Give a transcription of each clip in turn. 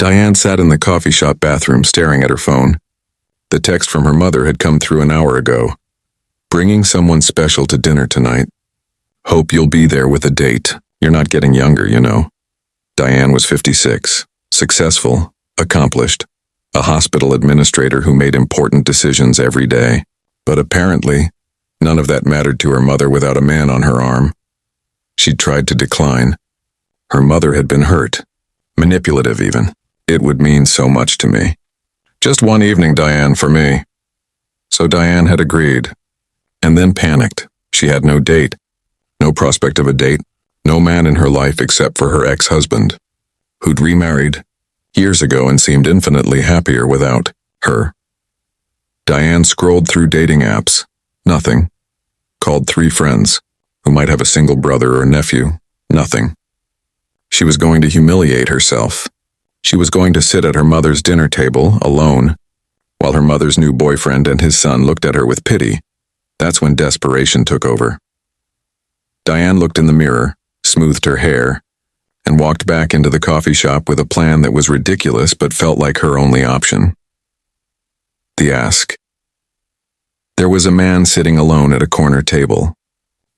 Diane sat in the coffee shop bathroom staring at her phone. The text from her mother had come through an hour ago. Bringing someone special to dinner tonight. Hope you'll be there with a date. You're not getting younger, you know. Diane was 56, successful, accomplished, a hospital administrator who made important decisions every day. But apparently, none of that mattered to her mother without a man on her arm. She'd tried to decline. Her mother had been hurt, manipulative even. It would mean so much to me. Just one evening, Diane, for me. So Diane had agreed, and then panicked. She had no date, no prospect of a date, no man in her life except for her ex-husband, who'd remarried years ago and seemed infinitely happier without her. Diane scrolled through dating apps. Nothing. Called 3 friends, who might have a single brother or nephew. Nothing. She was going to humiliate herself. She was going to sit at her mother's dinner table, alone, while her mother's new boyfriend and his son looked at her with pity. That's when desperation took over. Diane looked in the mirror, smoothed her hair, and walked back into the coffee shop with a plan that was ridiculous but felt like her only option. The ask. There was a man sitting alone at a corner table.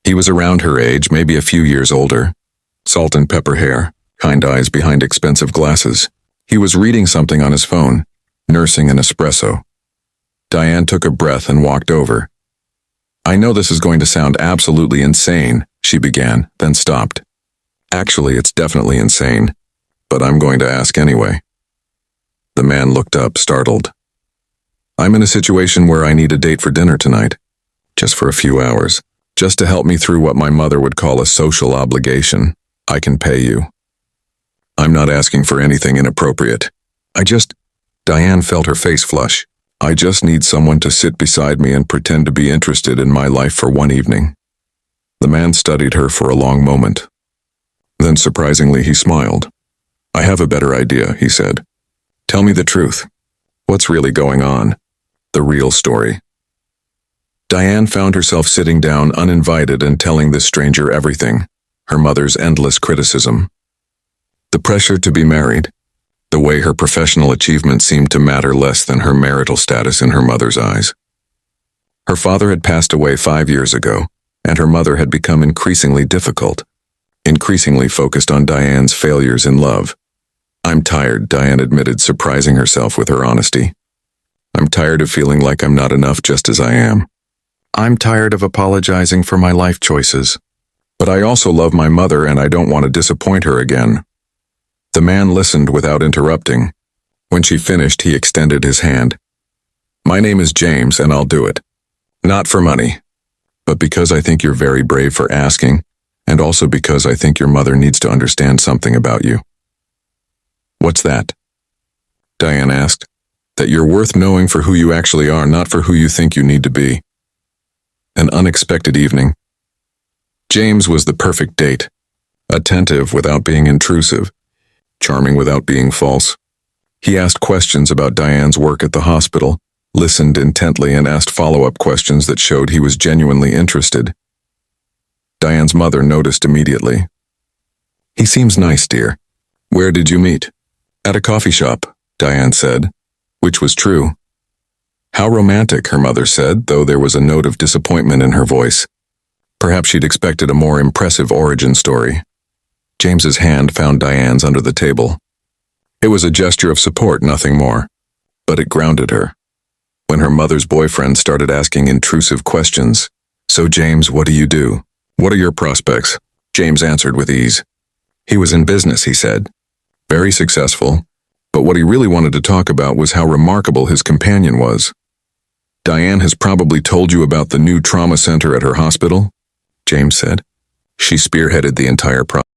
He was around her age, maybe a few years older. Salt and pepper hair, kind eyes behind expensive glasses. He was reading something on his phone, nursing an espresso. Diane took a breath and walked over. I know this is going to sound absolutely insane, she began, then stopped. Actually, it's definitely insane, but I'm going to ask anyway. The man looked up, startled. I'm in a situation where I need a date for dinner tonight, just for a few hours, just to help me through what my mother would call a social obligation. I can pay you. I'm not asking for anything inappropriate. Diane felt her face flush. I just need someone to sit beside me and pretend to be interested in my life for one evening. The man studied her for a long moment. Then surprisingly he smiled. I have a better idea, he said. Tell me the truth. What's really going on? The real story. Diane found herself sitting down uninvited and telling this stranger everything. Her mother's endless criticism. The pressure to be married. The way her professional achievement seemed to matter less than her marital status in her mother's eyes. Her father had passed away 5 years ago, and her mother had become increasingly difficult, increasingly focused on Diane's failures in love. I'm tired, Diane admitted, surprising herself with her honesty. I'm tired of feeling like I'm not enough just as I am. I'm tired of apologizing for my life choices. But I also love my mother and I don't want to disappoint her again. The man listened without interrupting. When she finished, he extended his hand. My name is James and I'll do it. Not for money, but because I think you're very brave for asking, and also because I think your mother needs to understand something about you. What's that? Diane asked. That you're worth knowing for who you actually are, not for who you think you need to be. An unexpected evening. James was the perfect date. Attentive without being intrusive. Charming without being false. He asked questions about Diane's work at the hospital, listened intently and asked follow-up questions that showed he was genuinely interested. Diane's mother noticed immediately. He seems nice, dear. Where did you meet? At a coffee shop, Diane said, which was true. How romantic, her mother said, though there was a note of disappointment in her voice. Perhaps she'd expected a more impressive origin story. James's hand found Diane's under the table. It was a gesture of support, nothing more. But it grounded her. When her mother's boyfriend started asking intrusive questions, So James, what do you do? What are your prospects? James answered with ease. He was in business, he said. Very successful. But what he really wanted to talk about was how remarkable his companion was. Diane has probably told you about the new trauma center at her hospital, James said. She spearheaded the entire process.